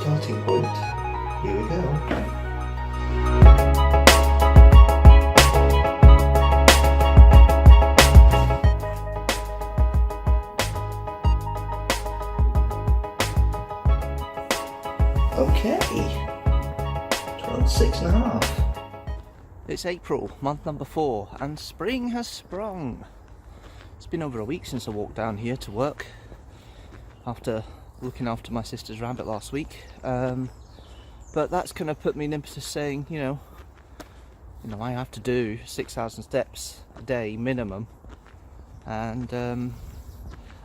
starting point. Here we go. Okay, 12.6.5. It's April, month number 4, and spring has sprung. It's been over a week since I walked down here to work after looking after my sister's rabbit last week. But that's kind of put me in impetus saying, you know, I have to do 6,000 steps a day minimum, and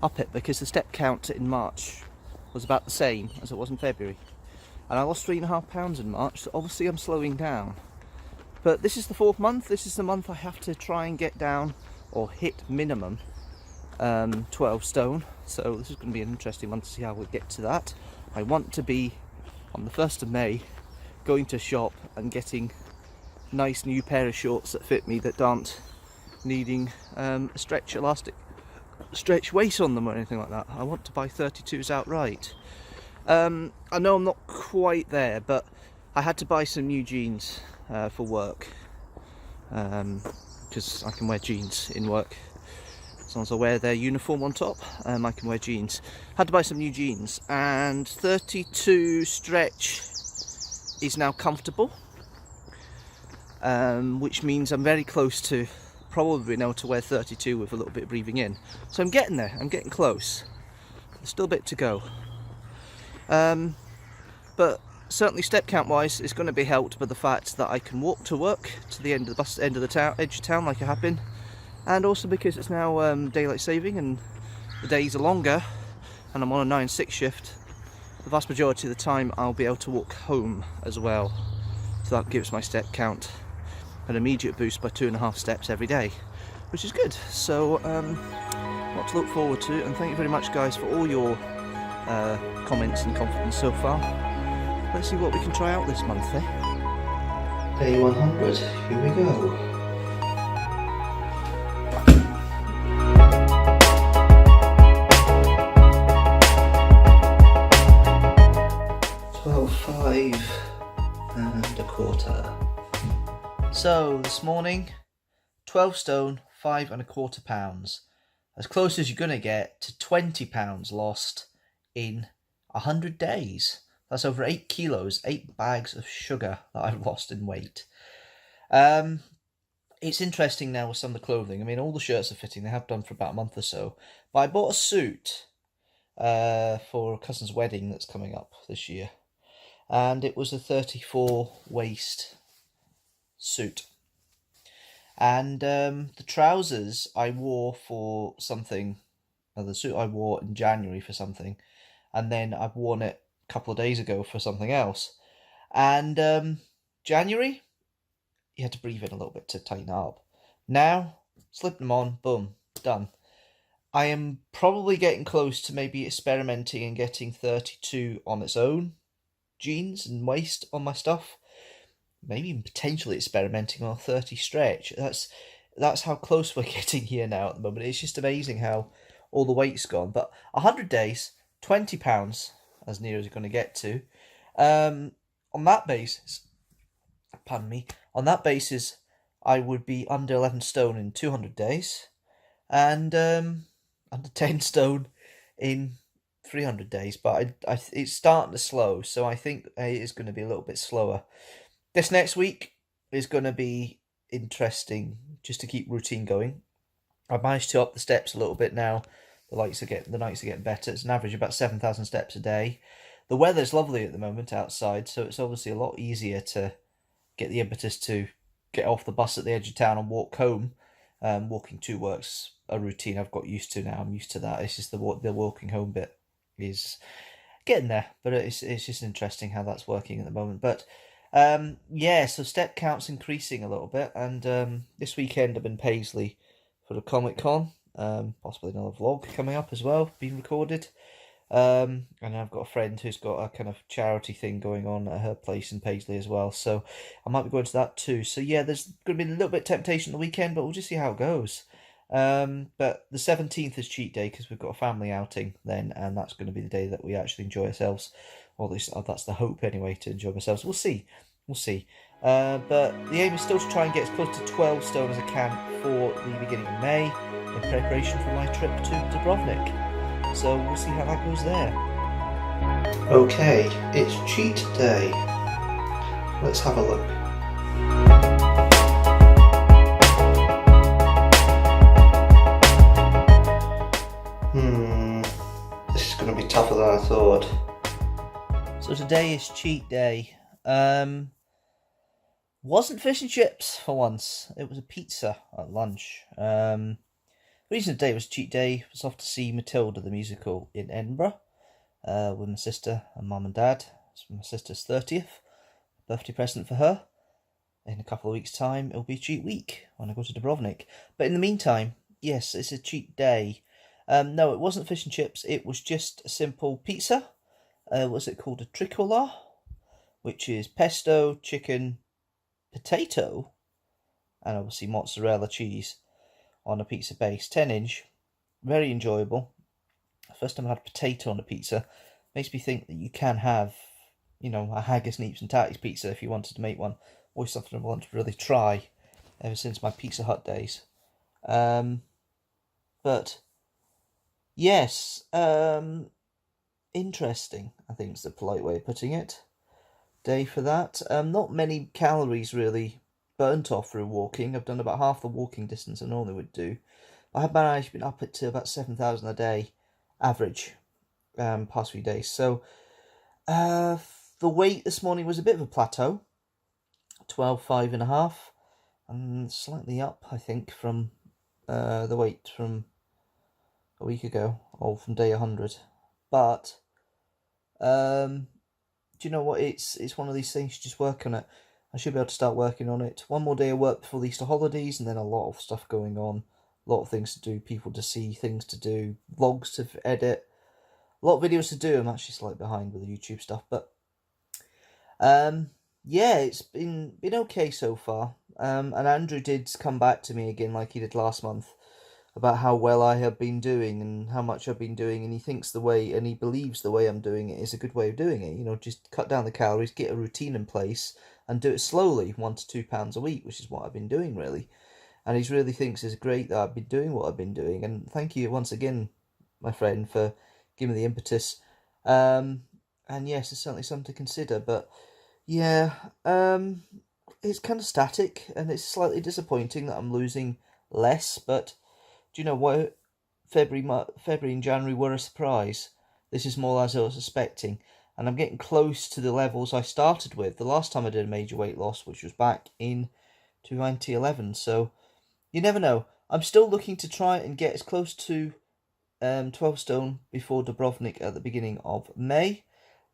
up it because the step count in March was about the same as it was in February. And I lost 3.5 pounds in March, so obviously I'm slowing down. But this is the 4th month, this is the month I have to try and get down or hit minimum 12 stone. So this is going to be an interesting month to see how we get to that. I want to be, on the 1st of May, going to shop and getting a nice new pair of shorts that fit me, that aren't needing a stretch waist on them or anything like that. I want to buy 32s outright. I know I'm not quite there, but I had to buy some new jeans for work, because I can wear jeans in work as long as I wear their uniform on top. I can wear jeans. Had to buy some new jeans, and 32 stretch is now comfortable, which means I'm very close to probably being able to wear 32 with a little bit of breathing in. So I'm getting there, I'm getting close. There's still a bit to go. But certainly step count wise, it's going to be helped by the fact that I can walk to work to the end of the edge of town like I have been, and also because it's now daylight saving and the days are longer and I'm on a 9-6 shift. The vast majority of the time I'll be able to walk home as well, so that gives my step count an immediate boost by 2.5 steps every day, which is good. So lot to look forward to, and thank you very much guys for all your comments and confidence so far. Let's see what we can try out this month, eh? Day 100, here we go. £12.5 1/4. So this morning, 12 stone, 5 1/4 pounds. As close as you're going to get to 20 pounds lost in 100 days. That's over 8 kilos, 8 bags of sugar that I've lost in weight. It's interesting now with some of the clothing. I mean, all the shirts are fitting. They have done for about a month or so. But I bought a suit for a cousin's wedding that's coming up this year. And it was a 34 waist suit. And the trousers I wore for something, the suit I wore in January for something, and then I've worn it a couple of days ago for something else. And January, you had to breathe in a little bit to tighten it up. Now, slip them on, boom, done. I am probably getting close to maybe experimenting and getting 32 on its own, jeans and waist on my stuff. Maybe even potentially experimenting on a 30 stretch. That's how close we're getting here now at the moment. It's just amazing how all the weight's gone. But 100 days, 20 pounds, as near as you're going to get to. On that basis, pardon me, on that basis, I would be under 11 stone in 200 days, and under 10 stone in 300 days. But it's starting to slow, so I think it is going to be a little bit slower. This next week is going to be interesting, just to keep routine going. I've managed to up the steps a little bit now. The nights are getting better. It's an average of about 7,000 steps a day. The weather's lovely at the moment outside, so it's obviously a lot easier to get the impetus to get off the bus at the edge of town and walk home. Walking to work's a routine I've got used to now. I'm used to that. It's just the walking home bit is getting there, but it's just interesting how that's working at the moment. But yeah, so step count's increasing a little bit, and this weekend I'm in Paisley for the Comic Con. Possibly another vlog coming up as well, being recorded. And I've got a friend who's got a kind of charity thing going on at her place in Paisley as well, so I might be going to that too. So yeah, there's going to be a little bit of temptation the weekend, but we'll just see how it goes. But the 17th is cheat day because we've got a family outing then, and that's going to be the day that we actually enjoy ourselves Or at least that's the hope anyway, to enjoy myself. So we'll see. We'll see. But the aim is still to try and get as close to 12 stone as I can for the beginning of May in preparation for my trip to Dubrovnik. So we'll see how that goes there. Okay, it's cheat day. Let's have a look. This is going to be tougher than I thought. So today is cheat day. Wasn't fish and chips for once. It was a pizza at lunch. The reason today was cheat day was off to see Matilda the musical in Edinburgh with my sister and mum and dad. It's my sister's 30th birthday present for her. In a couple of weeks' time, it'll be cheat week when I go to Dubrovnik. But in the meantime, yes, it's a cheat day. No, it wasn't fish and chips. It was just a simple pizza. What's it called? A tricola, which is pesto, chicken, potato, and obviously mozzarella cheese on a pizza base. 10-inch. Very enjoyable. First time I had potato on a pizza. Makes me think that you can have, you know, a haggis, neeps and tatties pizza if you wanted to make one. Always something I want to really try ever since my Pizza Hut days. But yes, interesting, I think is the polite way of putting it. Day for that. Not many calories really burnt off through walking. I've done about half the walking distance I normally would do. I have managed to be up to about 7,000 a day average past few days. So the weight this morning was a bit of a plateau. 12.5.5, and slightly up, I think, from the weight from a week ago, or from day 100. But do you know what? It's one of these things. You just work on it. I should be able to start working on it. One more day of work before the Easter holidays, and then a lot of stuff going on, a lot of things to do, people to see, things to do, vlogs to edit, a lot of videos to do. I'm actually slightly behind with the YouTube stuff, but yeah, it's been okay so far. And Andrew did come back to me again, like he did last month, about how well I have been doing and how much I've been doing, and he thinks the way, and he believes the way I'm doing it is a good way of doing it. You know, just cut down the calories, get a routine in place, and do it slowly, 1 to 2 pounds a week, which is what I've been doing really. And he really thinks it's great that I've been doing what I've been doing. And thank you once again, my friend, for giving me the impetus. And yes, it's certainly something to consider, but yeah, it's kind of static, and it's slightly disappointing that I'm losing less, but do you know what? February and January were a surprise. This is more as I was expecting, and I'm getting close to the levels I started with the last time I did a major weight loss, which was back in 2011, so you never know. I'm still looking to try and get as close to 12 stone before Dubrovnik at the beginning of May.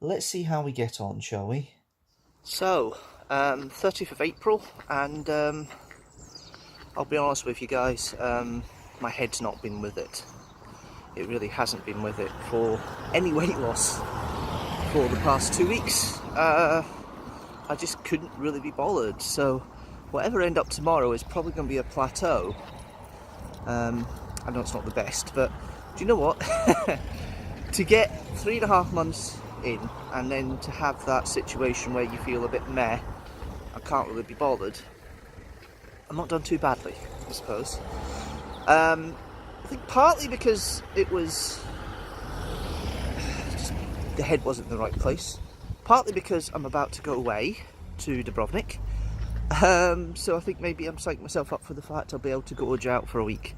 Let's see how we get on, shall we? So, 30th of April, and I'll be honest with you guys, my head's not been with it. It really hasn't been with it for any weight loss for the past 2 weeks. I just couldn't really be bothered, so whatever end up tomorrow is probably going to be a plateau. I know it's not the best, but do you know what? To get 3.5 months in, and then to have that situation where you feel a bit meh, I can't really be bothered, I'm not done too badly, I suppose. I think partly because it was just, the head wasn't in the right place, partly because I'm about to go away to Dubrovnik, so I think maybe I'm psyching myself up for the fact I'll be able to gorge out for a week,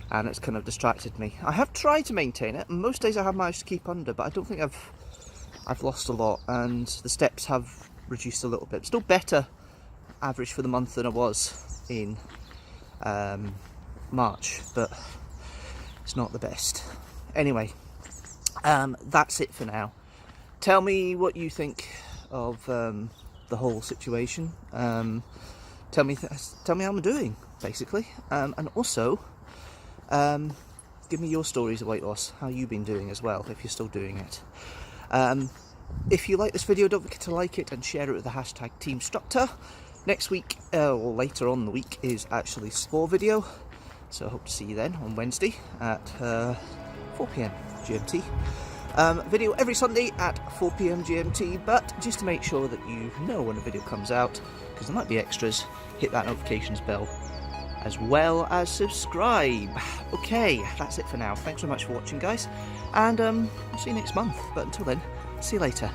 and it's kind of distracted me. I have tried to maintain it, and most days I have managed to keep under, but I don't think I've lost a lot, and the steps have reduced a little bit. Still better average for the month than I was in March, but it's not the best. Anyway, that's it for now. Tell me what you think of the whole situation. Tell me how I'm doing, basically, and also give me your stories of weight loss, how you've been doing as well, if you're still doing it. If you like this video, don't forget to like it and share it with the hashtag teamstructor. Next week, or later on in the week, is actually sport video, so I hope to see you then on Wednesday at 4 PM GMT. Video every Sunday at 4 PM GMT, but just to make sure that you know when a video comes out, because there might be extras, hit that notifications bell as well as subscribe. Okay, that's it for now. Thanks so much for watching, guys, and I'll see you next month. But until then, see you later.